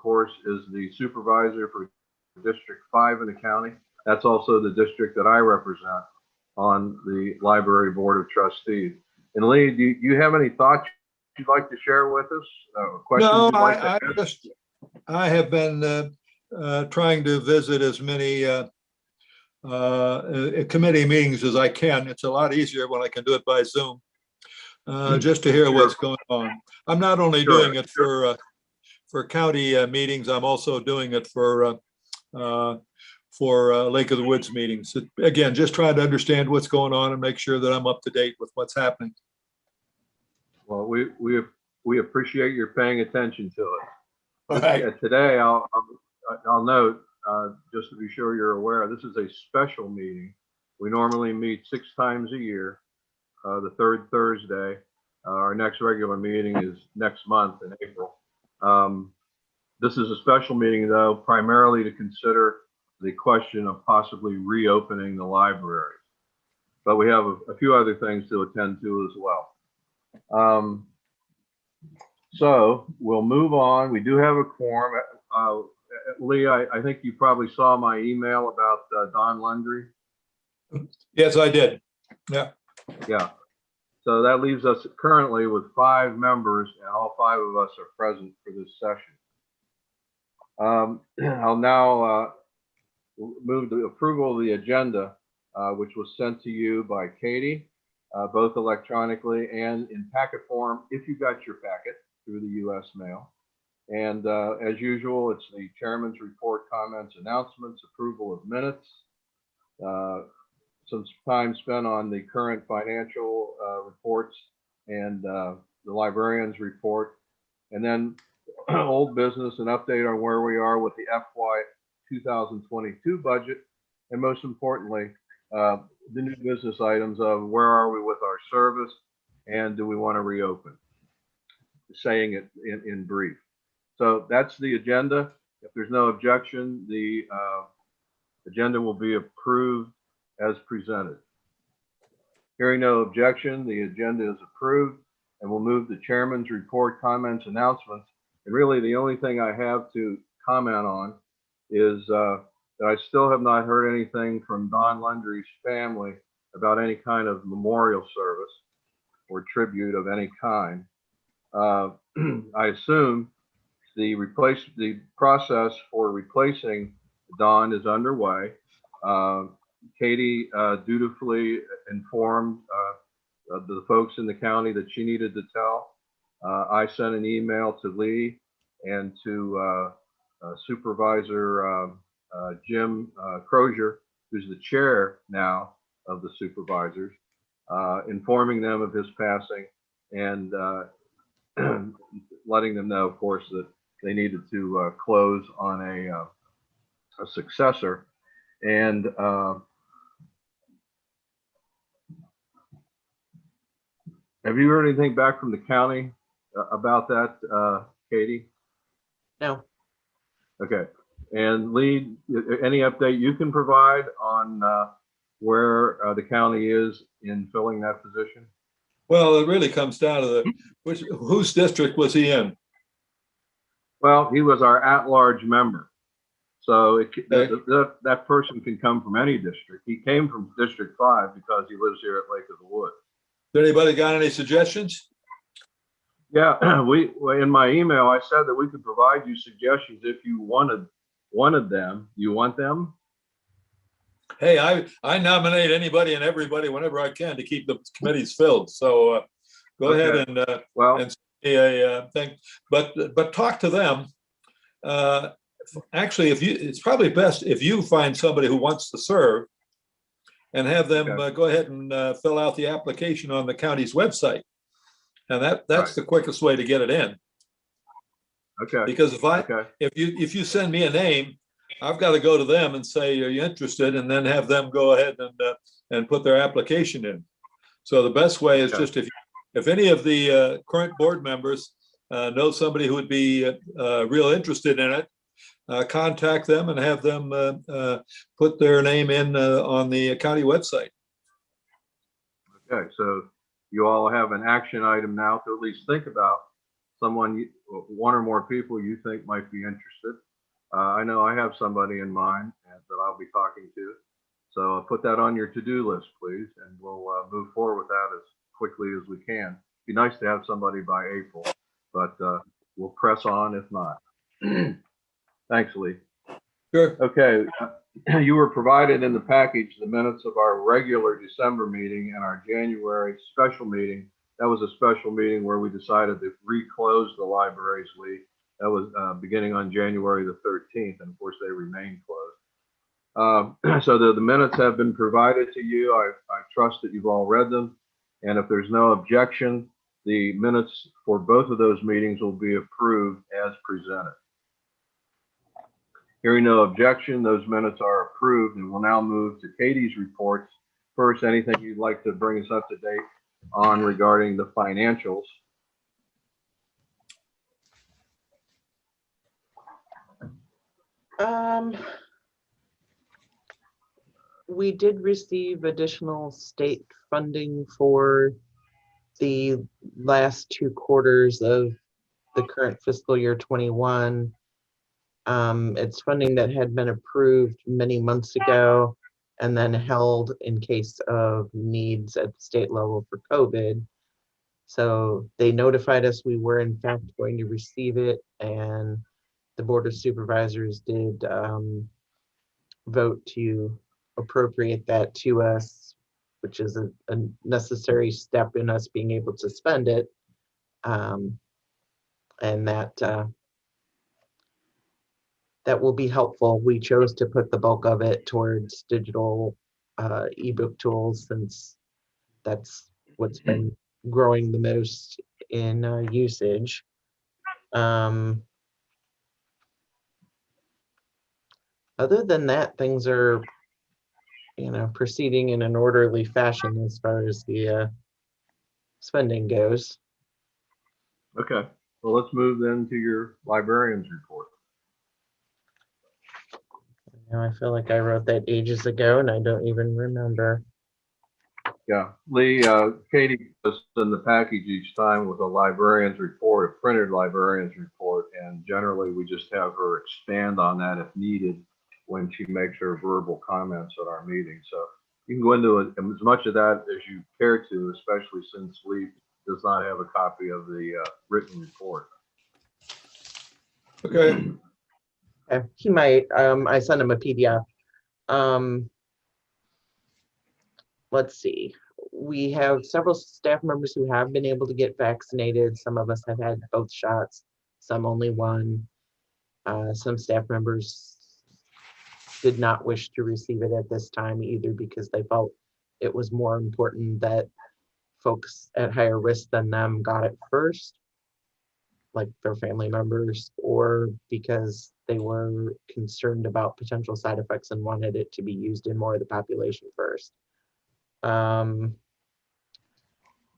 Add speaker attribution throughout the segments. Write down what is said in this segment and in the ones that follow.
Speaker 1: course, is the supervisor for District 5 in the county. That's also the district that I represent on the Library Board of Trustees. And Lee, do you have any thoughts you'd like to share with us? Questions
Speaker 2: No,
Speaker 1: you'd like to ask?
Speaker 2: I have been trying to visit as many committee meetings as I can. It's a lot easier when I can do it by Zoom, just to hear what's going on. I'm not only doing it for county meetings, I'm also doing it for Lake of the Woods meetings. Again, just trying to understand what's going on and make sure that I'm up to date with what's happening.
Speaker 1: Well, we appreciate your paying attention to it.
Speaker 2: All right.
Speaker 1: Today, I'll note, just to be sure you're aware, this is a special meeting. We normally meet 6 times a year, the third Thursday. Our next regular meeting is next month in April. This is a special meeting, though, primarily to consider the question of possibly reopening the library. But we have a few other things to attend to as well. So we'll move on. We do have a quorum. Lee, I think you probably saw my email about Don Lundry.
Speaker 2: Yes, I did. Yeah.
Speaker 1: Yeah. So that leaves us currently with 5 members, and all 5 of us are present for this session. I'll now move to approval of the agenda, which was sent to you by Katie, both electronically and in packet form, if you got your packet through the U.S. mail. And as usual, it's the chairman's report, comments, announcements, approval of minutes, some time spent on the current financial reports and the librarian's report, and then old business, an update on where we are with the FY 2022 budget, and most importantly, the new business items of where are we with our service and do we want to reopen, saying it in brief. So that's the agenda. If there's no objection, the agenda will be approved as presented. Hearing no objection, the agenda is approved, and we'll move to chairman's report, comments, announcements. And really the only thing I have to comment on is that I still have not heard anything from Don Lundry's family about any kind of memorial service or tribute of any kind. I assume the process for replacing Don is underway. Katie dutifully informed the folks in the county that she needed to tell. I sent an email to Lee and to Supervisor Jim Crozier, who's the chair now of the supervisors, informing them of his passing and letting them know, of course, that they needed to close on a successor. And have you heard anything back from the county about that, Katie?
Speaker 3: No.
Speaker 1: Okay. And Lee, any update you can provide on where the county is in filling that position?
Speaker 2: Well, it really comes down to whose district was he in?
Speaker 1: Well, he was our at-large member. So that person can come from any district. He came from District 5 because he lives here at Lake of the Woods.
Speaker 2: Did anybody got any suggestions?
Speaker 1: Yeah, in my email, I said that we could provide you suggestions if you wanted them. You want them?
Speaker 2: Hey, I nominate anybody and everybody whenever I can to keep the committees filled. So go ahead and and say a thing. But talk to them. Actually, it's probably best if you find somebody who wants to serve and have them go ahead and fill out the application on the county's website. And that's the quickest way to get it in.
Speaker 1: Okay.
Speaker 2: Because if you send me a name, I've got to go to them and say, are you interested? And then have them go ahead and put their application in. So the best way is just if any of the current board members know somebody who would be real interested in it, contact them and have them put their name in on the county website. Okay,
Speaker 1: so you all have an action item now to at least think about one or more people you think might be interested. I know I have somebody in mind that I'll be talking to. So put that on your to-do list, please, and we'll move forward with that as quickly as we can. Be nice to have somebody by April, but we'll press on if not. Thanks, Lee.
Speaker 2: Sure.
Speaker 1: Okay, you were provided in the package the minutes of our regular December meeting and our January special meeting. That was a special meeting where we decided to reclose the libraries, Lee. That was beginning on January the 13th, and of course they remain closed. So the minutes have been provided to you. I trust that you've all read them. And if there's no objection, the minutes for both of those meetings will be approved as presented. Hearing no objection, those minutes are approved, and we'll now move to Katie's reports. First, anything you'd like to bring us up to date on regarding the financials?
Speaker 3: We did receive additional state funding for the last 2 quarters of the current fiscal year 21. It's funding that had been approved many months ago and then held in case of needs at the state level for COVID. So they notified us we were in fact going to receive it, and the Board of Supervisors did vote to appropriate that to us, which is a necessary step in us being able to spend it. And that will be helpful. We chose to put the bulk of it towards digital ebook tools, since that's what's been growing the most in usage. Other than that, things are, proceeding in an orderly fashion as far as the spending goes.
Speaker 1: Okay, well, let's move then to your librarian's report.
Speaker 3: I feel like I wrote that ages ago and I don't even remember.
Speaker 1: Yeah, Lee, Katie puts in the package each time with a librarian's report, a printed librarian's report, and generally we just have her expand on that if needed when she makes her verbal comments at our meeting. So you can go into as much of that as you care to, especially since Lee does not have a copy of the written report.
Speaker 2: Okay.
Speaker 3: He might. I sent him a PDF. Let's see. We have several staff members who have been able to get vaccinated. Some of us have had both shots, some only one. Some staff members did not wish to receive it at this time either, because they felt it was more important that folks at higher risk than them got it first, like their family members, or because they were concerned about potential side effects and wanted it to be used in more of the population first.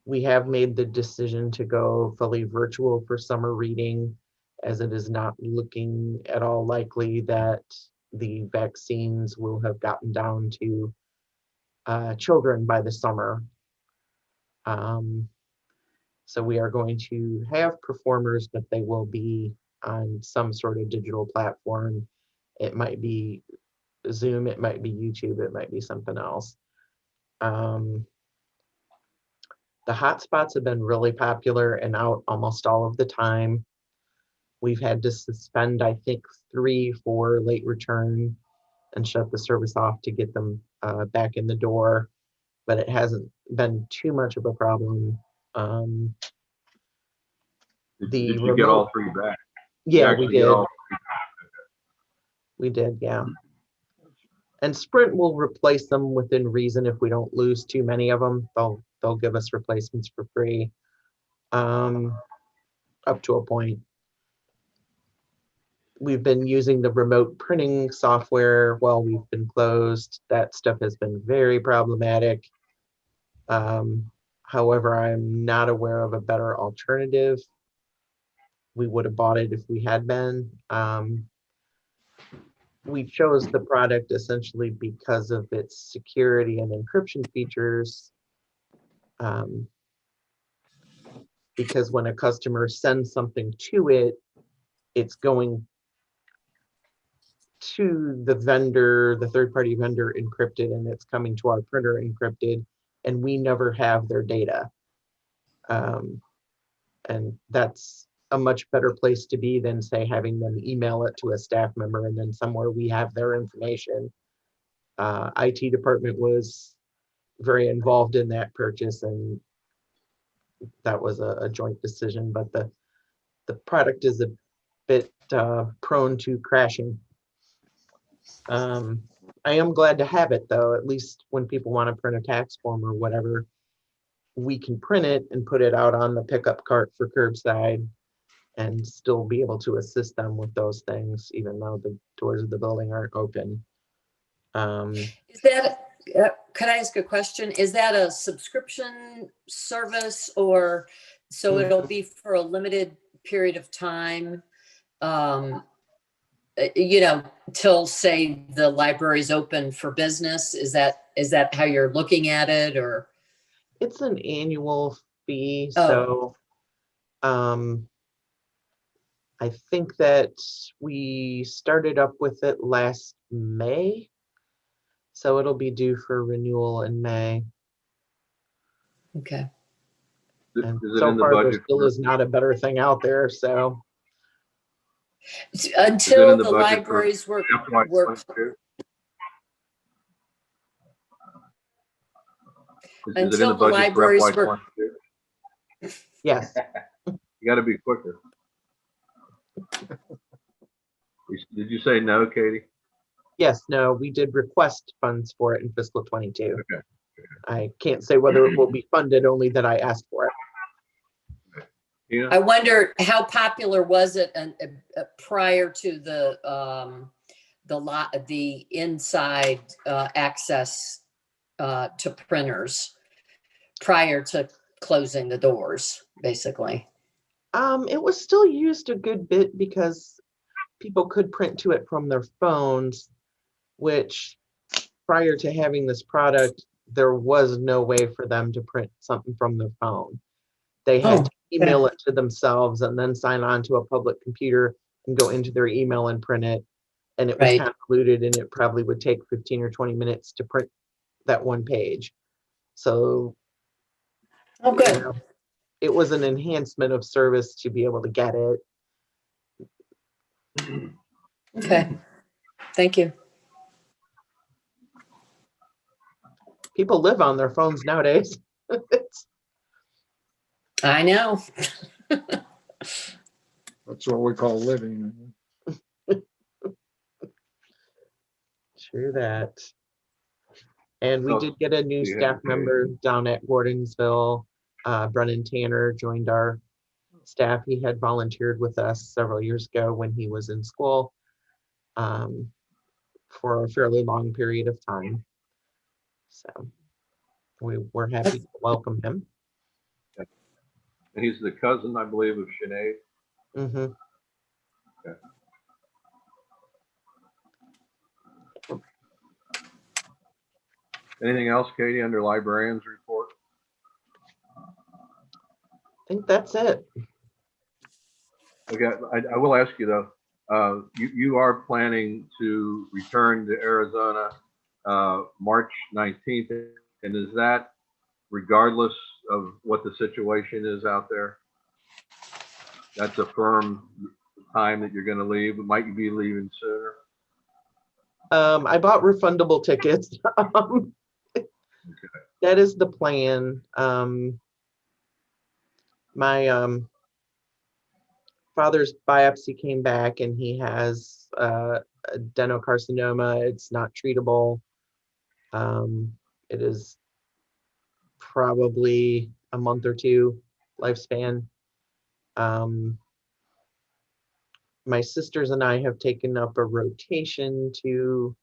Speaker 3: We have made the decision to go fully virtual for summer reading, as it is not looking at all likely that the vaccines will have gotten down to children by the summer. So we are going to have performers, but they will be on some sort of digital platform. It might be Zoom, it might be YouTube, it might be something else. The hotspots have been really popular and out almost all of the time. We've had to suspend, I think, 3 for late return and shut the service off to get them back in the door, but it hasn't been too much of a problem.
Speaker 1: Did you get all 3 back?
Speaker 3: Yeah, we did. We did, yeah. And Sprint will replace them within reason. If we don't lose too many of them, they'll give us replacements for free, up to a point. We've been using the remote printing software while we've been closed. That stuff has been very problematic. However, I'm not aware of a better alternative. We would have bought it if we had been. We chose the product essentially because of its security and encryption features. because when a customer sends something to it, it's going to the vendor, the third-party vendor encrypted, and it's coming to our printer encrypted, and we never have their data. And that's a much better place to be than, say, having them email it to a staff member and then somewhere we have their information. IT department was very involved in that purchase, and that was a joint decision, but the product is a bit prone to crashing. I am glad to have it, though. At least when people want to print a tax form or whatever, we can print it and put it out on the pickup cart for curbside and still be able to assist them with those things, even though the doors of the building aren't open.
Speaker 4: Is that, could I ask a question? Is that a subscription service, or so it'll be for a limited period of time? You know, till, say, the library's open for business? Is that how you're looking at it, or?
Speaker 3: It's an annual fee,
Speaker 4: Oh.
Speaker 3: so I think that we started up with it last May, so it'll be due for renewal in May.
Speaker 4: Okay.
Speaker 3: And
Speaker 1: Is it
Speaker 3: so
Speaker 1: in the
Speaker 3: far, there
Speaker 1: budget?
Speaker 3: still is not a better thing out there, so.
Speaker 4: Until
Speaker 1: the
Speaker 4: the
Speaker 1: budget for
Speaker 4: libraries work.
Speaker 1: FY22? Is it in
Speaker 4: Until
Speaker 1: the
Speaker 4: the
Speaker 1: budget for
Speaker 4: libraries
Speaker 1: FY22?
Speaker 3: Yes,
Speaker 1: You got to be quicker. Did you say no, Katie?
Speaker 3: yes, no, we did request funds for it in fiscal 22.
Speaker 1: Okay.
Speaker 3: I can't say whether it will be funded, only that I asked for it.
Speaker 1: Yeah.
Speaker 4: I wonder how popular was it prior to the inside access to printers, prior to closing the doors, basically.
Speaker 3: It was still used a good bit because people could print to it from their phones, which prior to having this product, there was no way for them to print something from their phone. They had to email it to themselves and then sign on to a public computer and go into their email and print it. And it was
Speaker 4: Right.
Speaker 3: convoluted, and it probably would take 15 or 20 minutes to print that one page. So,
Speaker 4: Oh,
Speaker 3: you
Speaker 4: good.
Speaker 3: know, it was an enhancement of service to be able to get it.
Speaker 4: Okay. Thank you.
Speaker 3: People live on their phones nowadays.
Speaker 4: I know.
Speaker 5: That's what we call living.
Speaker 3: True that. And we
Speaker 1: So,
Speaker 3: did get a new
Speaker 1: you
Speaker 3: staff
Speaker 1: have-
Speaker 3: member down at Gordonsville. Brennan Tanner joined our staff. He had volunteered with us several years ago when he was in school for a fairly long period of time. So we're happy to welcome him.
Speaker 1: And he's the cousin, I believe, of Sinead.
Speaker 3: Mm-hmm.
Speaker 1: Anything else, Katie, under librarians report?
Speaker 3: I think that's it.
Speaker 1: Okay, I will ask you though, you are planning to return to Arizona March 19th, and is that regardless of what the situation is out there? That's a firm time that you're going to leave. Might you be leaving sooner?
Speaker 3: I bought refundable tickets. That is the plan. My father's biopsy came back and he has adenocarcinoma. It's not treatable. It is probably a month or two lifespan. My sisters and I have taken up a rotation to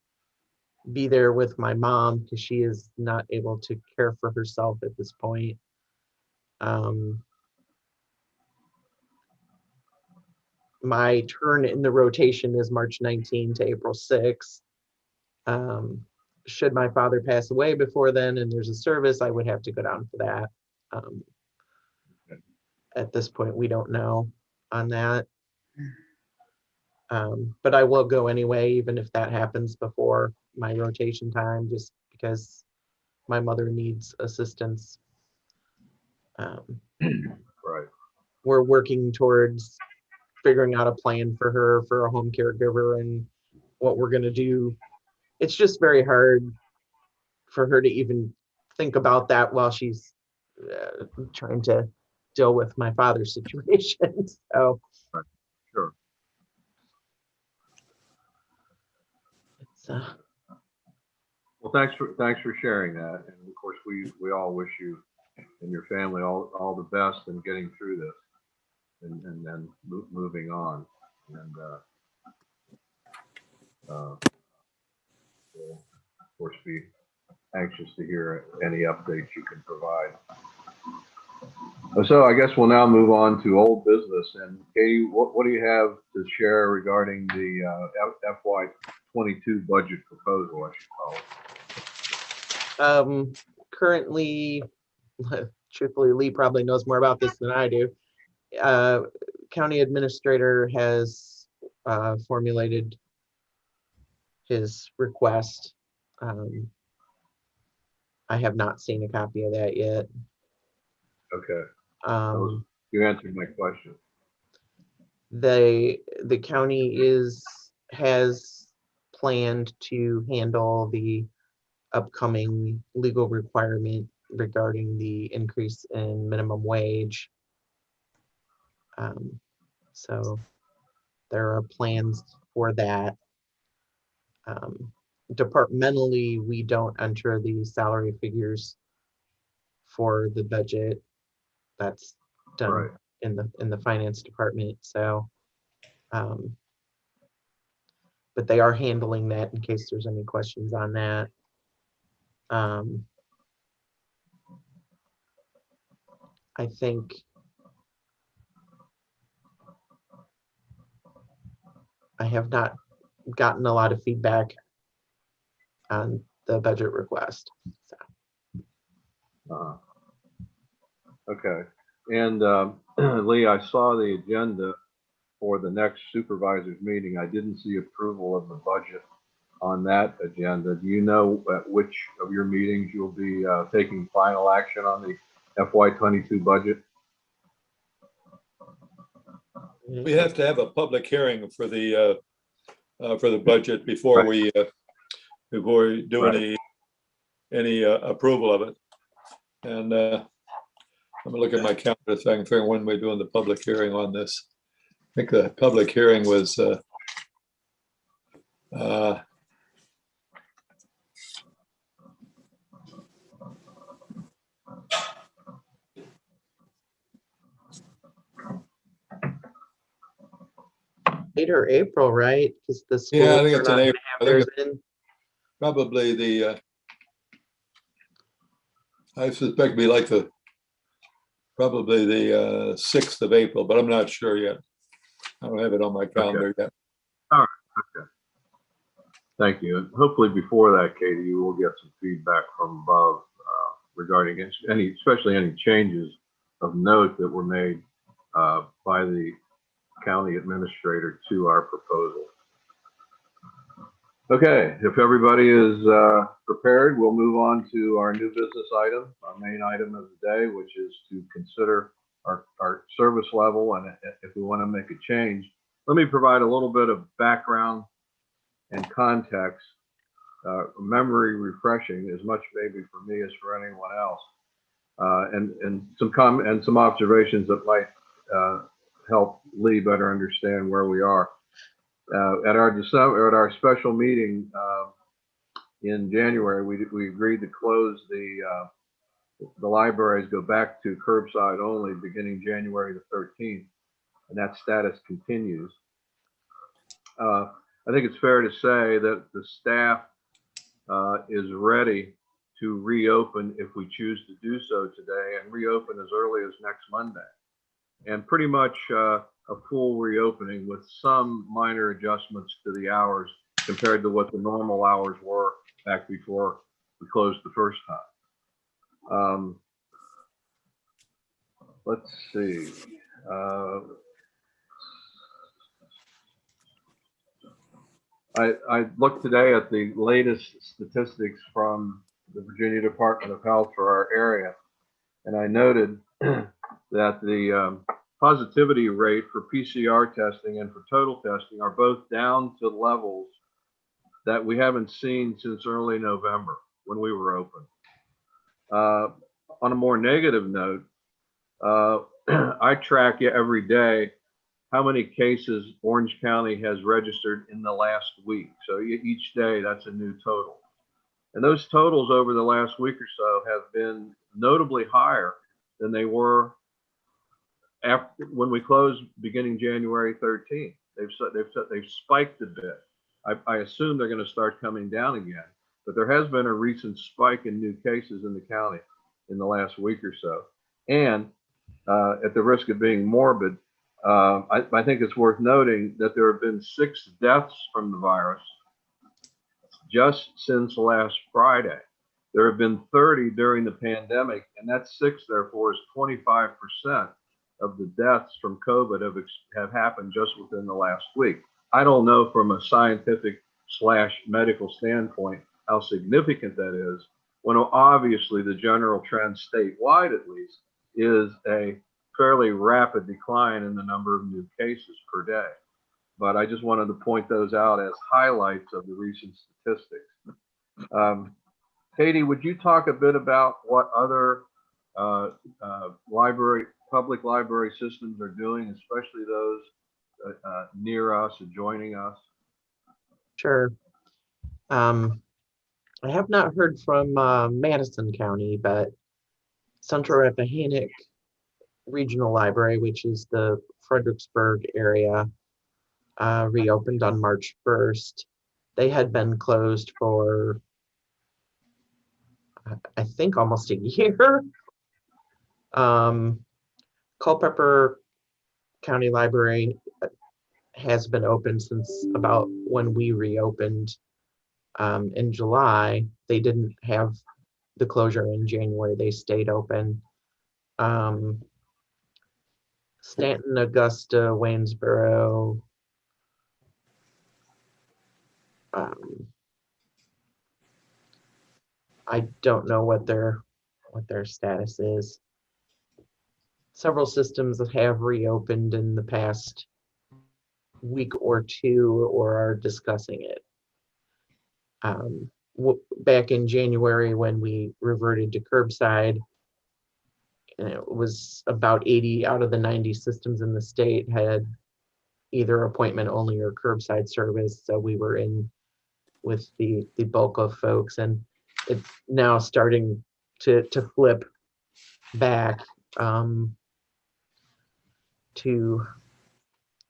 Speaker 3: be there with my mom because she is not able to care for herself at this point. My turn in the rotation is March 19 to April 6. Should my father pass away before then and there's a service, I would have to go down for that. at this point, we don't know on that. But I will go anyway, even if that happens before my rotation time, just because my mother needs assistance.
Speaker 1: Right.
Speaker 3: We're working towards figuring out a plan for her for a home caregiver and what we're going to do. It's just very hard for her to even think about that while she's trying to deal with my father's situation. So
Speaker 1: Sure.
Speaker 3: it's
Speaker 1: Well, thanks for sharing that. And of course, we all wish you and your family all the best in getting through this and then moving on. And we'll of course be anxious to hear any updates you can provide. So I guess we'll now move on to old business. And Katie, what do you have to share regarding the FY22 budget proposal, I should call it?
Speaker 3: currently, truthfully, Lee probably knows more about this than I do. County administrator has formulated his request. I have not seen a copy of that yet.
Speaker 1: Okay.
Speaker 3: Um,
Speaker 1: You answered my question.
Speaker 3: the county has planned to handle the upcoming legal requirement regarding the increase in minimum wage. So there are plans for that. Departmentally, we don't enter the salary figures for the budget. That's done
Speaker 1: Right.
Speaker 3: in the finance department. So, but they are handling that in case there's any questions on that. I think I have not gotten a lot of feedback on the budget request. So.
Speaker 1: Okay. And Lee, I saw the agenda for the next supervisors meeting. I didn't see approval of the budget on that agenda. Do you know at which of your meetings you'll be taking final action on the FY22 budget?
Speaker 2: We have to have a public hearing for the budget before we do
Speaker 1: Right.
Speaker 2: any approval of it. And I'm gonna look at my calendar so I can figure when we're doing the public hearing on this. I think the public hearing was
Speaker 3: Later April, right? Because the school.
Speaker 2: yeah, I think it's in April. I think it's
Speaker 3: in.
Speaker 2: probably the I suspect be like probably the 6th of April, but I'm not sure yet. I don't have it on my calendar yet.
Speaker 1: Okay. Thank you. And hopefully before that, Katie, you will get some feedback from above regarding especially any changes of note that were made by the county administrator to our proposal. Okay, if everybody is prepared, we'll move on to our new business item, our main item of the day, which is to consider our service level and if we want to make a change. Let me provide a little bit of background and context, memory refreshing as much maybe for me as for anyone else, and some observations that might help Lee better understand where we are. At our special meeting in January, we agreed to close the libraries, go back to curbside only beginning January the 13th, and that status continues. I think it's fair to say that the staff is ready to reopen if we choose to do so today, and reopen as early as next Monday. And pretty much a full reopening with some minor adjustments to the hours compared to what the normal hours were back before we closed the first time. let's see. I looked today at the latest statistics from the Virginia Department of Health for our area, and I noted that the positivity rate for PCR testing and for total testing are both down to levels that we haven't seen since early November when we were open. On a more negative note, I track every day how many cases Orange County has registered in the last week. So each day, that's a new total. And those totals over the last week or so have been notably higher than they were after when we closed beginning January 13th. They've spiked a bit. I assume they're going to start coming down again, but there has been a recent spike in new cases in the county in the last week or so. And at the risk of being morbid, I think it's worth noting that there have been 6 deaths from the virus just since last Friday. There have been 30 during the pandemic, and that 6, therefore, is 25% of the deaths from COVID have happened just within the last week. I don't know from a scientific / medical standpoint how significant that is, when obviously the general trend statewide, at least, is a fairly rapid decline in the number of new cases per day. But I just wanted to point those out as highlights of the recent statistics. Katie, would you talk a bit about what other public library systems are doing, especially those near us, adjoining us?
Speaker 3: Sure. I have not heard from Madison County, but Central Rappahannock Regional Library, which is the Fredericksburg area, reopened on March 1st. They had been closed for, I think, almost a year. Culpeper County Library has been open since about when we reopened in July. They didn't have the closure in January. They stayed open. Stanton, Augusta, Waynesboro, I don't know what their status is. Several systems that have reopened in the past week or two or are discussing it. Back in January, when we reverted to curbside, and it was about 80 out of the 90 systems in the state had either appointment only or curbside service. So we were in with the bulk of folks, and it's now starting to flip back to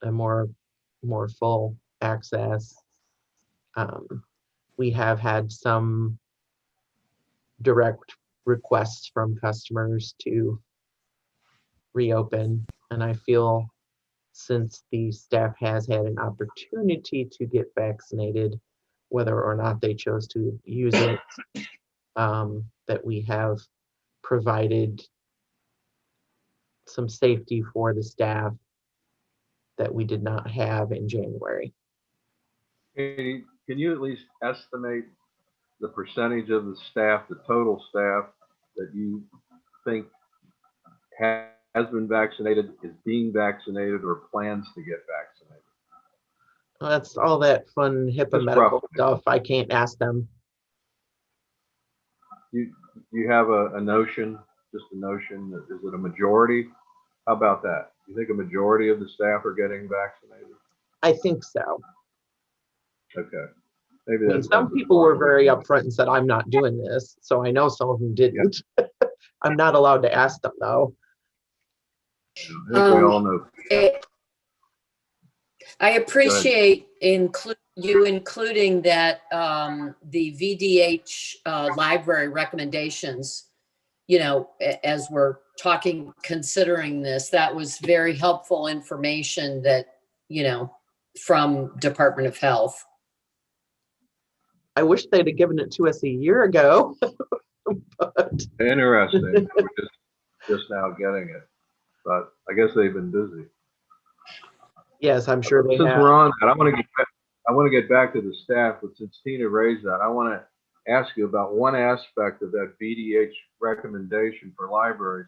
Speaker 3: a more full access. We have had some direct requests from customers to reopen, and I feel since the staff has had an opportunity to get vaccinated, whether or not they chose to use it, that we have provided some safety for the staff that we did not have in January.
Speaker 1: Katie, can you at least estimate the percentage of the staff, the total staff, that you think has been vaccinated, is being vaccinated, or plans to get vaccinated?
Speaker 3: Well, that's all that fun HIPAA
Speaker 1: Just
Speaker 3: medical
Speaker 1: roughly.
Speaker 3: stuff. I can't ask them.
Speaker 1: You have a notion, just a notion, is it a majority? How about that? You think a majority of the staff are getting vaccinated?
Speaker 3: I think so.
Speaker 1: Okay. Maybe
Speaker 3: I mean,
Speaker 1: that's
Speaker 3: some people were very upfront and said, I'm not doing this. So I know some of them didn't. I'm not allowed to ask them though.
Speaker 1: I think we all know.
Speaker 4: I appreciate you including that the Vdh Library Recommendations, as we're considering this. That was very helpful information that, from Department of Health.
Speaker 3: I wish they'd have given it to us a year ago. But
Speaker 1: Interesting. We're just now getting it. but I guess they've been busy.
Speaker 3: Yes, I'm sure they
Speaker 1: Since
Speaker 3: have.
Speaker 1: we're on that, I want to get back to the staff, but since Tina raised that, I want to ask you about one aspect of that VDH recommendation for libraries.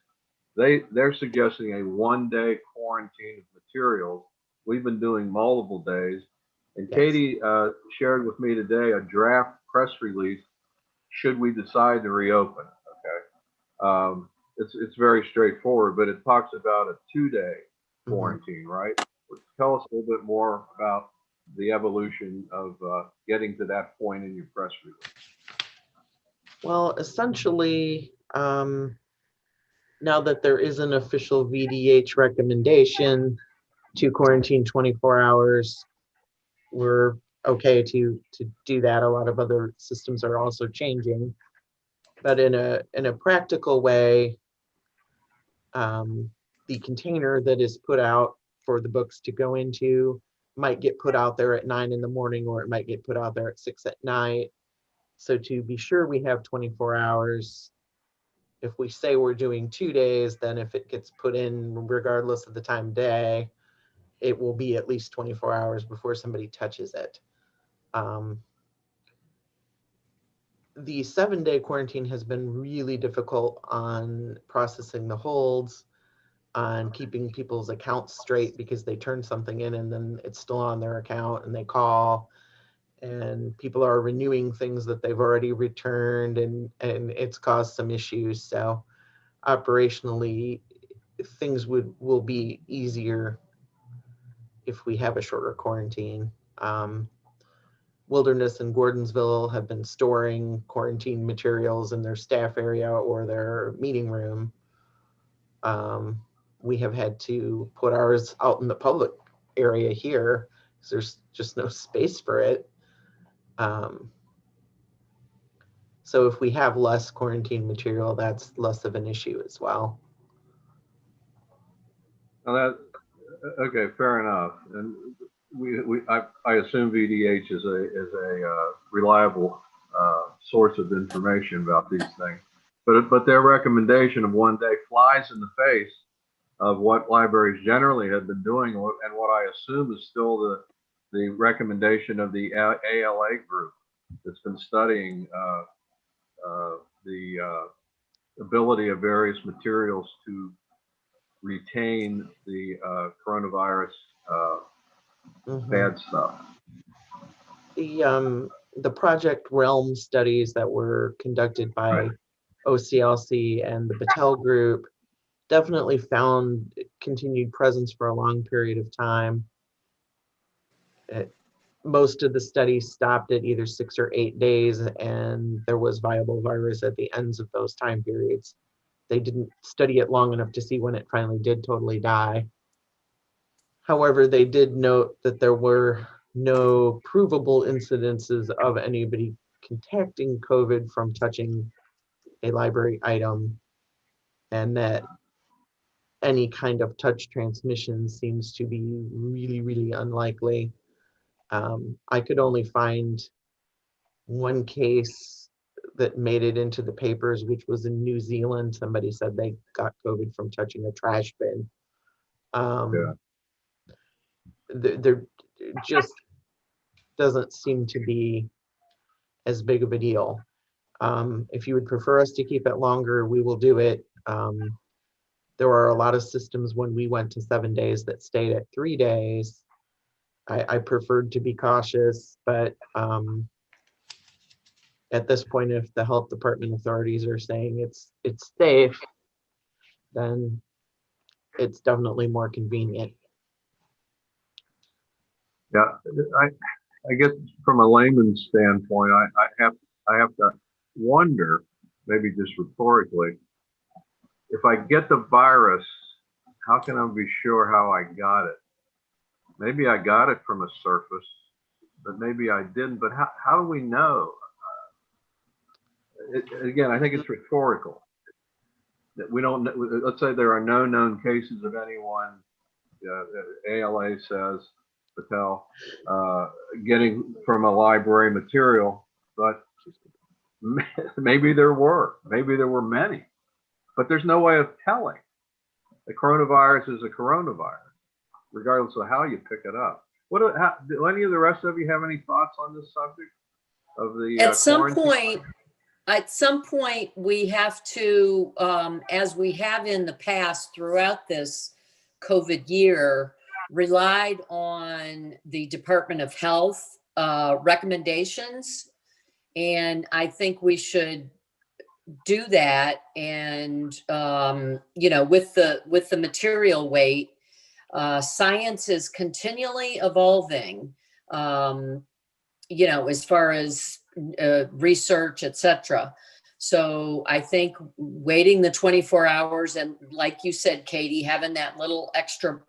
Speaker 1: They're suggesting a 1-day quarantine of materials. We've been doing multiple days, and
Speaker 3: Yes.
Speaker 1: Katie shared with me today a draft press release should we decide to reopen. Okay, it's very straightforward, but it talks about a 2-day quarantine, right? Tell us a little bit more about the evolution of getting to that point in your press release.
Speaker 3: Well, essentially, now that there is an official VDH recommendation to quarantine 24 hours, we're okay to do that. A lot of other systems are also changing, but in a practical way, the container that is put out for the books to go into might get put out there at 9 in the morning, or it might get put out there at 6 at night. So to be sure we have 24 hours, if we say we're doing 2 days, then if it gets put in regardless of the time of day, it will be at least 24 hours before somebody touches it. The 7-day quarantine has been really difficult on processing the holds, on keeping people's accounts straight, because they turn something in and then it's still on their account and they call, and people are renewing things that they've already returned, and it's caused some issues. So operationally, things will be easier if we have a shorter quarantine. Wilderness and Gordonsville have been storing quarantine materials in their staff area or their meeting room. We have had to put ours out in the public area here because there's just no space for it. So if we have less quarantine material, that's less of an issue as well.
Speaker 1: Now okay, fair enough. And I assume VDH is a reliable source of information about these things, but their recommendation of 1 day flies in the face of what libraries generally have been doing, and what I assume is still the recommendation of the ALA group that's been studying the ability of various materials to retain the coronavirus bad stuff.
Speaker 3: The Project Realm studies that were conducted by OCLC and the Battelle group definitely found continued presence for a long period of time. Most of the studies stopped at either 6 or 8 days, and there was viable virus at the ends of those time periods. They didn't study it long enough to see when it finally did totally die. However, they did note that there were no provable incidences of anybody contacting COVID from touching a library item, and that any kind of touch transmission seems to be really, really unlikely. I could only find one case that made it into the papers, which was in New Zealand. Somebody said they got COVID from touching a trash bin. There just doesn't seem to be as big of a deal. If you would prefer us to keep it longer, we will do it. There are a lot of systems when we went to 7 days that stayed at 3 days. I preferred to be cautious, but at this point, if the health department authorities are saying it's safe, then it's definitely more convenient.
Speaker 1: Yeah, I guess from a layman's standpoint, I have to wonder, maybe just rhetorically, if I get the virus, how can I be sure how I got it? Maybe I got it from a surface, but maybe I didn't. But how do we know? Again, I think it's rhetorical. That we don't. Let's say there are no known cases of anyone. ALA says, Patel, getting from a library material, but maybe there were many, but there's no way of telling. A coronavirus is a coronavirus, regardless of how you pick it up. Do any of the rest of you have any thoughts on this subject of the quarantine?
Speaker 4: At some point, we have to, as we have in the past throughout this COVID year, relied on the Department of Health recommendations. And I think we should do that. And, with the material weight, science is continually evolving, as far as research, etc. So I think waiting the 24 hours and, like you said, Katie, having that little extra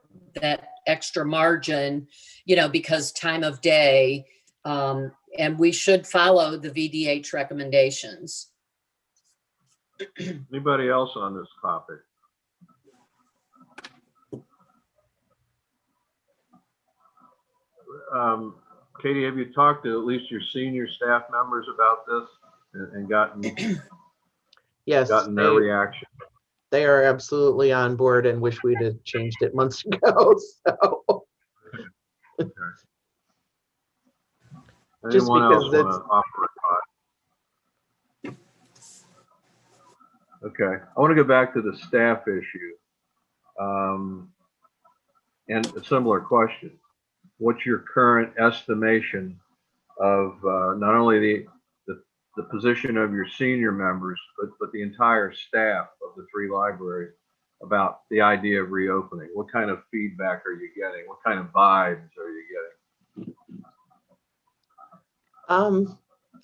Speaker 4: margin, because time of day, and we should follow the VDH recommendations.
Speaker 1: Anybody else on this topic? Katie, have you talked to at least your senior staff members about this and gotten
Speaker 3: Yes,
Speaker 1: their reaction?
Speaker 3: they are absolutely on board and wish we'd have changed it months ago. So.
Speaker 1: Okay.
Speaker 3: Just
Speaker 1: Anyone
Speaker 3: because
Speaker 1: else want to offer a thought? Okay, I want to go back to the staff issue, and a similar question. What's your current estimation of not only the position of your senior members, but the entire staff of the 3 libraries about the idea of reopening? What kind of feedback are you getting? What kind of vibes are you getting?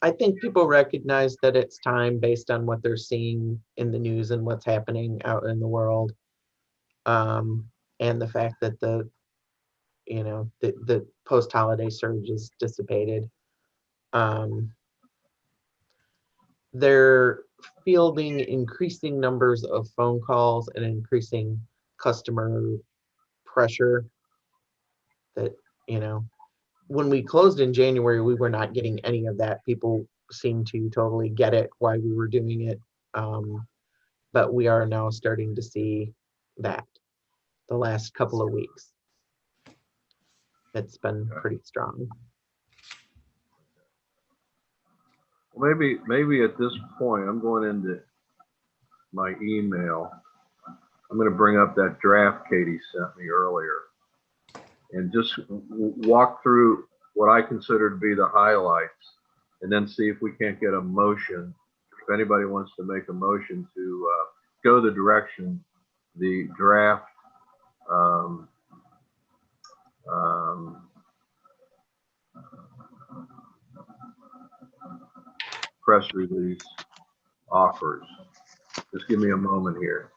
Speaker 3: I think people recognize that it's time based on what they're seeing in the news and what's happening out in the world. And the fact that the post-holiday surge is dissipated. They're fielding increasing numbers of phone calls and increasing customer pressure that, when we closed in January, we were not getting any of that. People seemed to totally get it why we were doing it. But we are now starting to see that the last couple of weeks. It's been pretty strong.
Speaker 1: Well, maybe at this point, I'm going into my email. I'm going to bring up that draft Katie sent me earlier and just walk through what I consider to be the highlights, and then see if we can't get a motion. If anybody wants to make a motion to go the direction the draft press release offers. Just give me a moment here.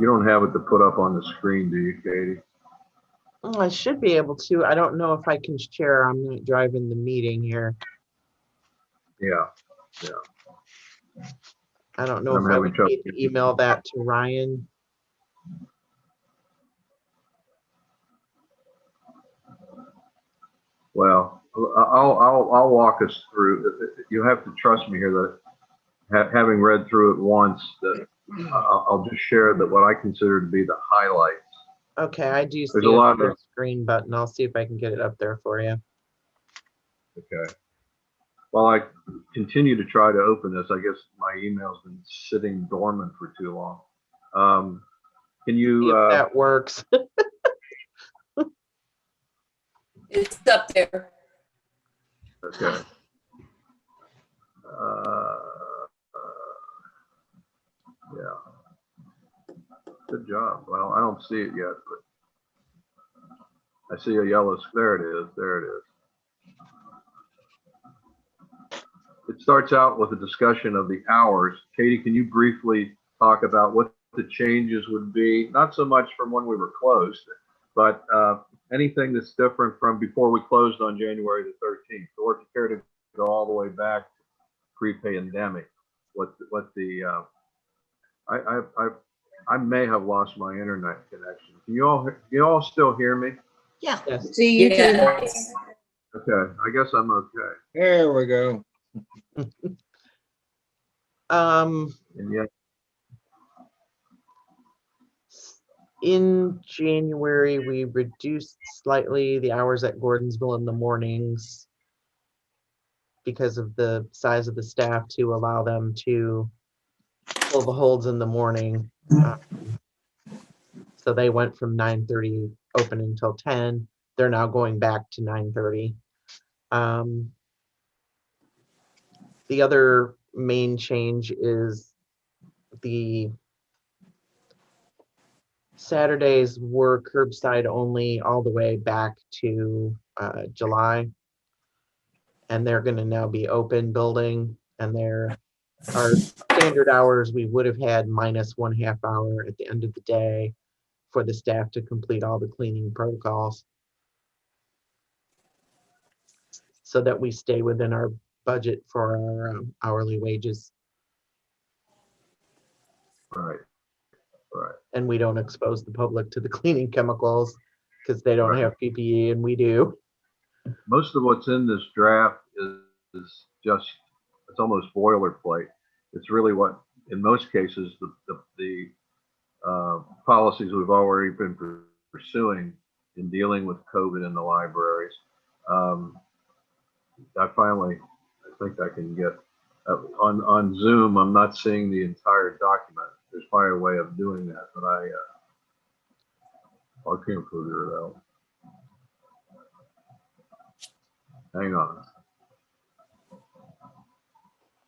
Speaker 1: You don't have it to put up on the screen, do you, Katie?
Speaker 3: I should be able to. I don't know if I can share. I'm not driving the meeting here.
Speaker 1: Yeah.
Speaker 3: I don't know if I would need to email that to Ryan.
Speaker 1: Well, I'll walk us through. You have to trust me here that having read through it once, that I'll just share that what I consider to be the highlights.
Speaker 3: Okay, I do see
Speaker 1: There's a lot
Speaker 3: a
Speaker 1: of
Speaker 3: screen button. I'll see if I can get it up there for you.
Speaker 1: Okay. While I continue to try to open this, I guess my email's been sitting dormant for too long. Can you?
Speaker 3: See if that works.
Speaker 4: It's up there.
Speaker 1: Okay. Yeah. Good job. Well, I don't see it yet, but I see a yellow. There it is. There it is. It starts out with a discussion of the hours. Katie, can you briefly talk about what the changes would be? Not so much from when we were closed, but anything that's different from before we closed on January the 13th, or if you care to go all the way back to pre-pandemic, I may have lost my internet connection. Can you all still hear me?
Speaker 6: Yeah.
Speaker 3: Yes.
Speaker 6: See you too.
Speaker 4: Yes.
Speaker 1: Okay, I guess I'm okay.
Speaker 5: There we go.
Speaker 1: And yet,
Speaker 3: In January, we reduced slightly the hours at Gordonsville in the mornings because of the size of the staff to allow them to pull the holds in the morning. So they went from 9:30 open until 10. They're now going back to 9:30. The other main change is the Saturdays were curbside only all the way back to July. And they're going to now be open building, and our standard hours we would have had minus 1/2 hour at the end of the day for the staff to complete all the cleaning protocols, so that we stay within our budget for our hourly wages,
Speaker 1: Right. Right.
Speaker 3: and we don't expose the public to the cleaning chemicals because they don't
Speaker 1: Right.
Speaker 3: have PPE and we do.
Speaker 1: Most of what's in this draft is just, it's almost boilerplate. It's really what, in most cases, the policies we've already been pursuing in dealing with COVID in the libraries. I think I can get, on Zoom, I'm not seeing the entire document. There's probably a way of doing that, but I can't figure it out. Hang on.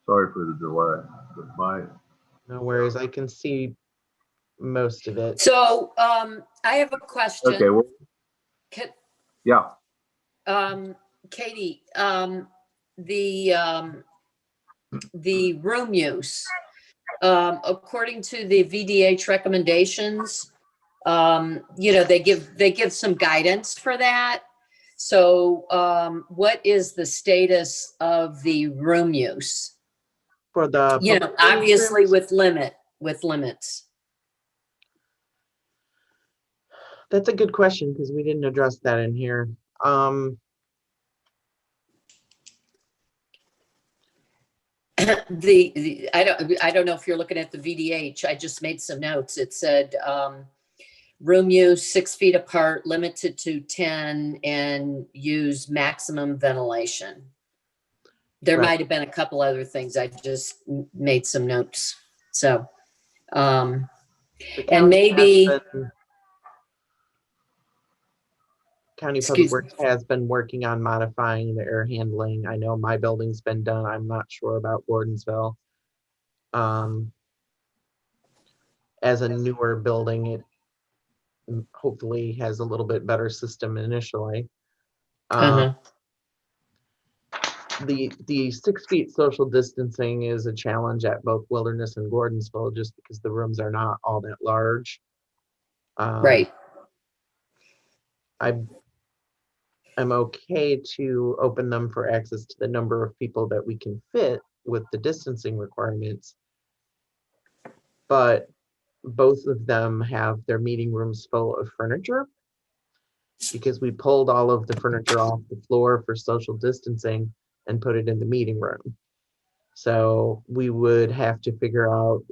Speaker 1: Sorry for the delay, but
Speaker 3: No worries, I can see most of it.
Speaker 4: So I have a question.
Speaker 1: okay, well,
Speaker 4: Ca-
Speaker 1: yeah,
Speaker 4: Katie, the room use, according to the VDH recommendations, they give some guidance for that. So what is the status of the room use?
Speaker 3: For the public
Speaker 4: Obviously
Speaker 3: rooms,
Speaker 4: with limits.
Speaker 3: that's a good question because we didn't address that in here.
Speaker 4: I don't know if you're looking at the VDH. I just made some notes. It said room use 6 feet apart, limited to 10, and use maximum ventilation. There
Speaker 3: Right.
Speaker 4: might have been a couple other things. I just made some notes. So,
Speaker 3: The
Speaker 4: and
Speaker 3: county
Speaker 4: maybe,
Speaker 3: County Public
Speaker 4: excuse me.
Speaker 3: Works has been working on modifying the air handling. I know my building's been done. I'm not sure about Gordonsville. As a newer building, it hopefully has a little bit better system initially. The 6 feet social distancing is a challenge at both Wilderness and Gordonsville, just because the rooms are not all that large.
Speaker 4: Right.
Speaker 3: I'm okay to open them for access to the number of people that we can fit with the distancing requirements. But both of them have their meeting rooms full of furniture, because we pulled all of the furniture off the floor for social distancing and put it in the meeting room. So we would have to figure out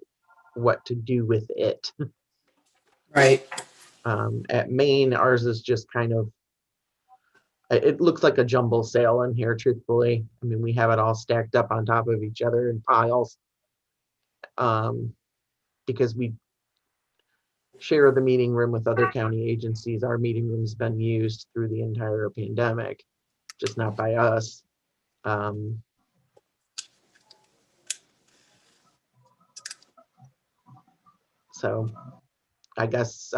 Speaker 3: what to do with it.
Speaker 4: Right.
Speaker 3: At Maine, ours is just kind of, it looks like a jumble sale in here, truthfully. I mean, we have it all stacked up on top of each other in piles. Because we share the meeting room with other county agencies. Our meeting room's been used through the entire pandemic, just not by us. So I guess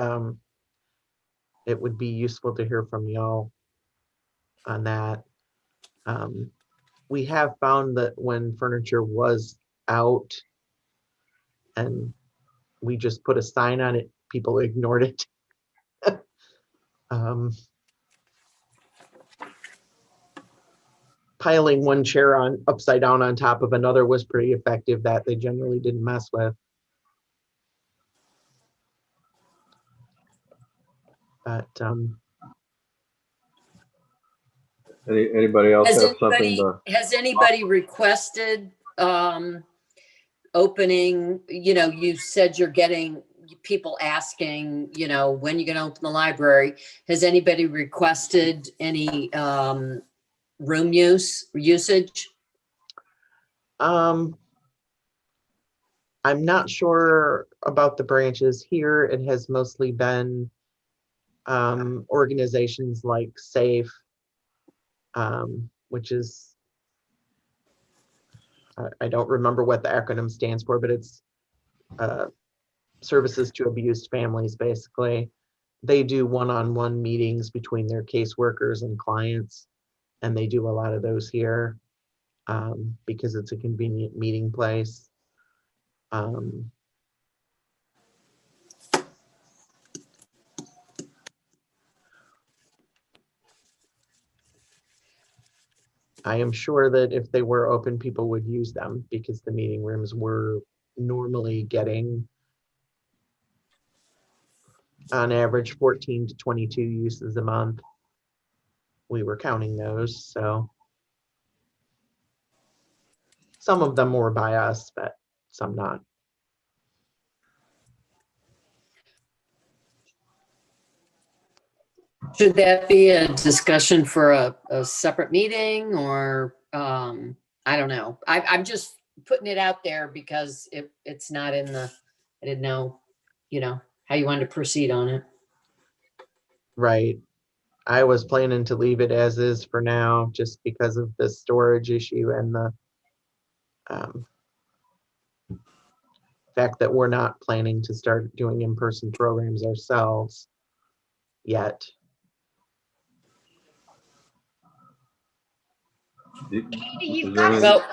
Speaker 3: it would be useful to hear from y'all on that. We have found that when furniture was out and we just put a sign on it, people ignored it. Piling one chair on upside down on top of another was pretty effective. That they generally didn't mess with. But
Speaker 1: anybody else have something to?
Speaker 4: Has anybody requested opening, you said you're getting people asking, you know, when you going to open the library. Has anybody requested any room usage?
Speaker 3: I'm not sure about the branches here. It has mostly been organizations like SAFE, which is, I don't remember what the acronym stands for, but it's Services to Abused Families, basically. They do one-on-one meetings between their caseworkers and clients, and they do a lot of those here because it's a convenient meeting place. I am sure that if they were open, people would use them because the meeting rooms were normally getting on average 14 to 22 uses a month. We were counting those, so some of them were by us, but some not.
Speaker 4: Should that be a discussion for a separate meeting, or I don't know. I'm just putting it out there because it's not in the, I didn't know, you know, how you wanted to proceed on it.
Speaker 3: Right. I was planning to leave it as is for now, just because of the storage issue and the fact that we're not planning to start doing in-person programs ourselves yet.
Speaker 1: Is there any-
Speaker 4: Well,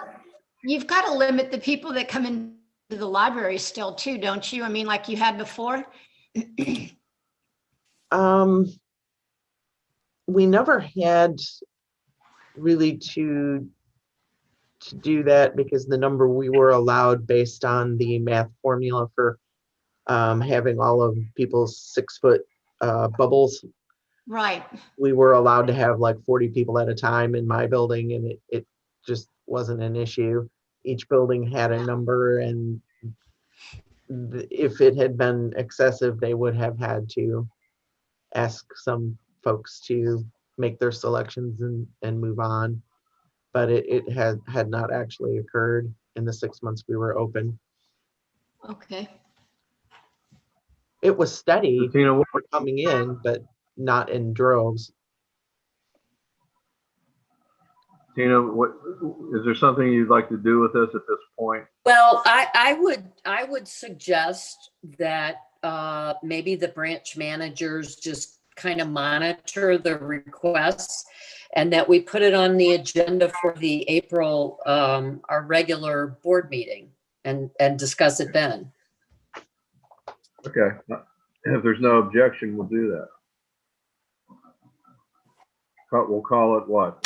Speaker 6: You've got to limit the people that come into the library still too, don't you? I mean, like you had before?
Speaker 3: We never had really to do that because the number we were allowed based on the math formula for having all of people's 6-foot bubbles.
Speaker 6: Right.
Speaker 3: We were allowed to have like 40 people at a time in my building, and it just wasn't an issue. Each building had a number, and if it had been excessive, they would have had to ask some folks to make their selections and move on. But it had not actually occurred in the 6 months we were open.
Speaker 6: Okay.
Speaker 3: It was steady
Speaker 1: Tina, what-
Speaker 3: coming in, but not in droves.
Speaker 1: Tina, what, is there something you'd like to do with this at this point?
Speaker 4: well, I would suggest that maybe the branch managers just kind of monitor the requests, and that we put it on the agenda for the April, our regular board meeting, and discuss it then.
Speaker 1: Okay, if there's no objection, we'll do that. We'll call it what?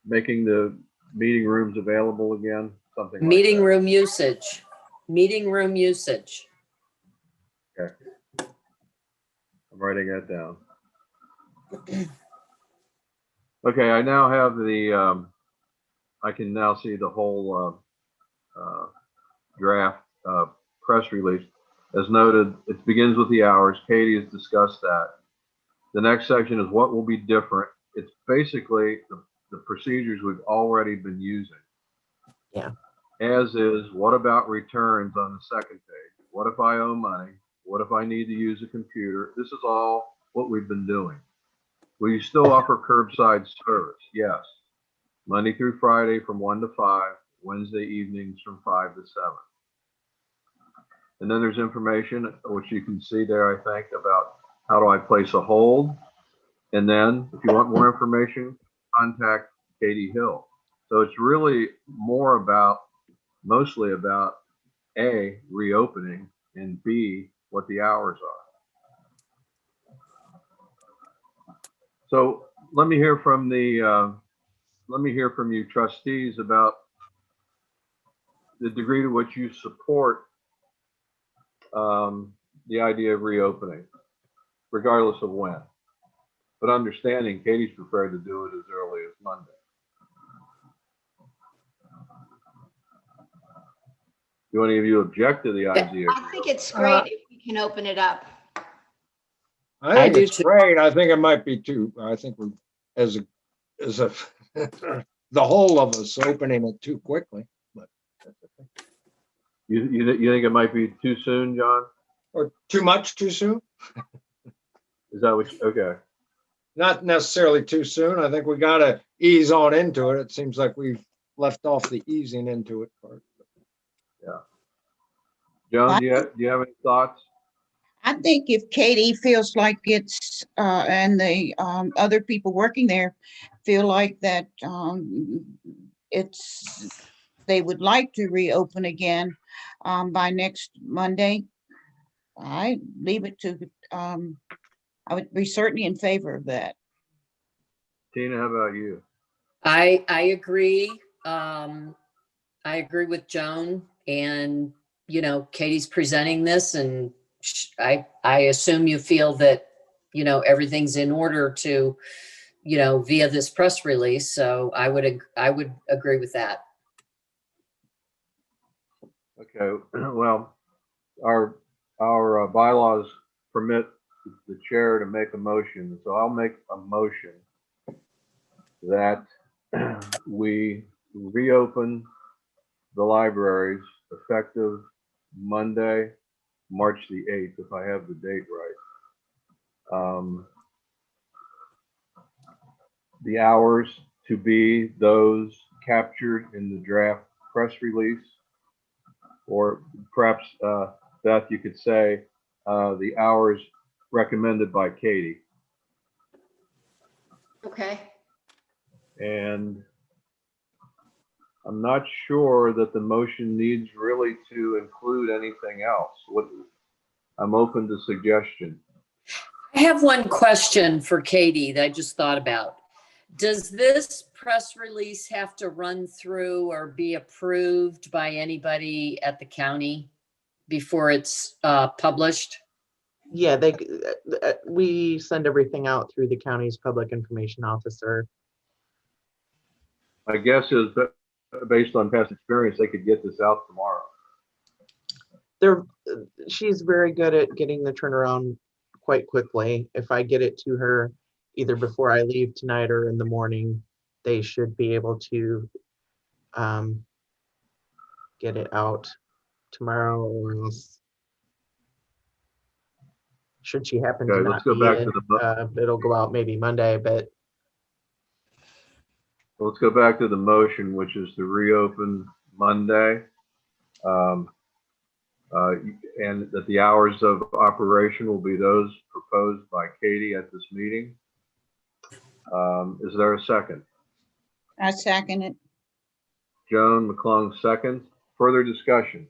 Speaker 1: Making the meeting rooms available again, something like
Speaker 4: Meeting
Speaker 1: that.
Speaker 4: room usage, meeting room usage.
Speaker 1: Okay. I'm writing that down. Okay, I now have the, I can now see the whole draft press release. As noted, it begins with the hours. Katie has discussed that. The next section is what will be different. It's basically the procedures we've already been using.
Speaker 3: Yeah.
Speaker 1: As is, what about returns on the second page? What if I owe money? What if I need to use a computer? This is all what we've been doing. Will you still offer curbside service? Yes. Monday through Friday from 1 to 5, Wednesday evenings from 5 to 7. And then there's information, which you can see there, I think, about how do I place a hold. And then if you want more information, contact Katie Hill. So it's really more about, mostly about A, reopening, and B, what the hours are. So let me hear from you trustees about the degree to which you support the idea of reopening, regardless of when. But understanding Katie's prepared to do it as early as Monday. Do any of you object to the idea?
Speaker 6: I think it's great if can open it up.
Speaker 5: I
Speaker 4: I
Speaker 5: think
Speaker 4: do
Speaker 5: it's
Speaker 4: too.
Speaker 5: great. I think it might be too, I think we're, as a, the whole of us opening it too quickly, but that's okay.
Speaker 1: You think it might be too soon, John?
Speaker 5: Or too much too soon?
Speaker 1: Is that what okay.
Speaker 5: Not necessarily too soon. I think we gotta ease on into it. It seems like we've left off the easing into it part.
Speaker 1: Joan, do you have any thoughts?
Speaker 7: I think if Katie feels like it's, and the other people working there feel like that they would like to reopen again by next Monday, I leave it to, I would be certainly in favor of that.
Speaker 1: Tina, how about you?
Speaker 4: I agree. I agree with Joan, and Katie's presenting this, and I assume you feel that everything's in order to via this press release. So I would agree with that.
Speaker 1: Okay, well, our bylaws permit the chair to make a motion, so I'll make a motion that we reopen the libraries effective Monday, March the 8th, if I have the date right. The hours to be those captured in the draft press release, or perhaps, Beth, you could say the hours recommended by Katie.
Speaker 6: Okay.
Speaker 1: And I'm not sure that the motion needs really to include anything else. I'm open to suggestion.
Speaker 4: I have one question for Katie that I just thought about. Does this press release have to run through or be approved by anybody at the county before it's published?
Speaker 3: Yeah, we send everything out through the county's public information officer.
Speaker 1: My guess is that based on past experience, they could get this out tomorrow.
Speaker 3: She's very good at getting the turnaround quite quickly. If I get it to her either before I leave tonight or in the morning, they should be able to get it out tomorrow, or else should she happen to
Speaker 1: Okay,
Speaker 3: not
Speaker 1: let's go
Speaker 3: be
Speaker 1: back
Speaker 3: in,
Speaker 1: to the
Speaker 3: it'll go out maybe Monday, but
Speaker 1: let's go back to the motion, which is to reopen Monday, and that the hours of operation will be those proposed by Katie at this meeting. Is there a second?
Speaker 7: I second it.
Speaker 1: Joan McClung seconds. Further discussion?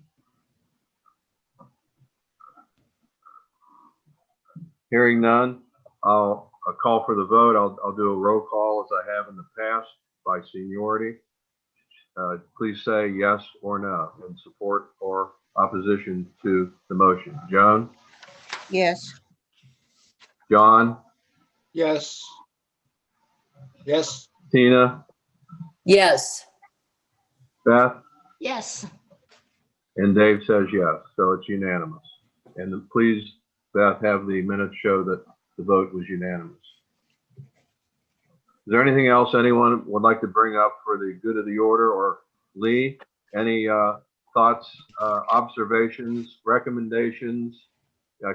Speaker 1: Hearing none, I'll call for the vote. I'll do a roll call as I have in the past by seniority. Please say yes or no in support or opposition to the motion. Joan?
Speaker 7: Yes.
Speaker 1: John?
Speaker 5: Yes. Yes.
Speaker 1: Tina?
Speaker 4: Yes.
Speaker 1: Beth?
Speaker 6: Yes.
Speaker 1: And Dave says yes, so it's unanimous. And please, Beth, have the minutes show that the vote was unanimous. Is there anything else anyone would like to bring up for the good of the order? Or Lee, any thoughts, observations, recommendations,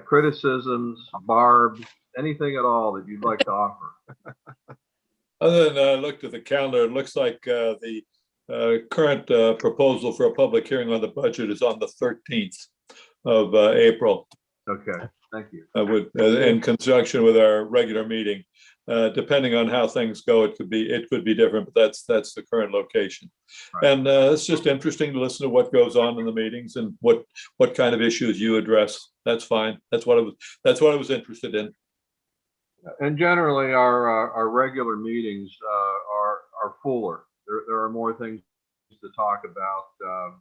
Speaker 1: criticisms, Barb, anything at all that you'd like to offer?
Speaker 2: Other than I looked at the calendar, it looks like the current proposal for a public hearing on the budget is on the 13th of April.
Speaker 1: Okay, thank you.
Speaker 2: In conjunction with our regular meeting. Depending on how things go, it could be different, but that's the current location.
Speaker 1: Right.
Speaker 2: And it's just interesting to listen to what goes on in the meetings and what kind of issues you address. That's fine. That's what I was interested in.
Speaker 1: And generally, our regular meetings are fuller. There are more things to talk about,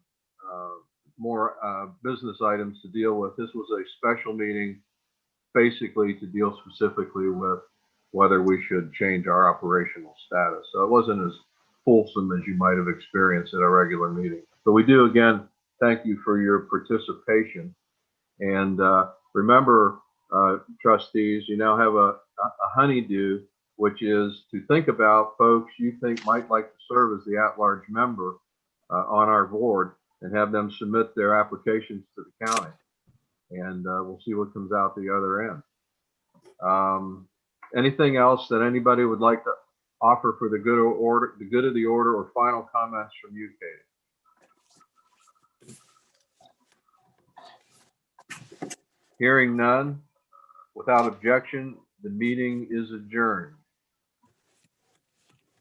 Speaker 1: more business items to deal with. This was a special meeting, basically to deal specifically with whether we should change our operational status. So it wasn't as fulsome as you might have experienced at a regular meeting. But we do, again, thank you for your participation. And remember, trustees, you now have a honeydew, which is to think about folks you think might like to serve as the at-large member on our board, and have them submit their applications to the county. And we'll see what comes out the other end. Anything else that anybody would like to offer for the good of the order, or final comments from you, Katie? Hearing none, without objection, the meeting is adjourned.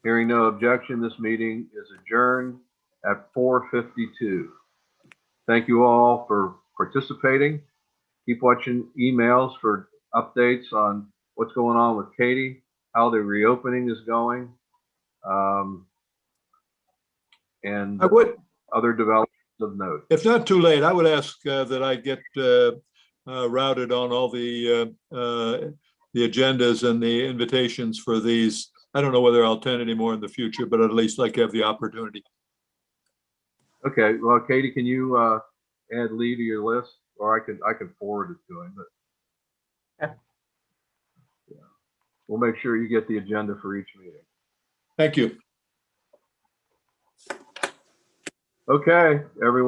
Speaker 1: Hearing no objection, this meeting is adjourned at 4:52. Thank you all for participating. Keep watching emails for updates on what's going on with Katie, how the reopening is going, and
Speaker 2: I would,
Speaker 1: other developments of note.
Speaker 2: if not too late, I would ask that I get routed on all the agendas and the invitations for these. I don't know whether I'll attend anymore in the future, but at least like have the opportunity.
Speaker 1: Okay, well, Katie, can you add Lee to your list, or I can forward it to him, but
Speaker 3: Yeah.
Speaker 1: Yeah. We'll make sure you get the agenda for each meeting.
Speaker 2: Thank you.
Speaker 1: Okay, everyone.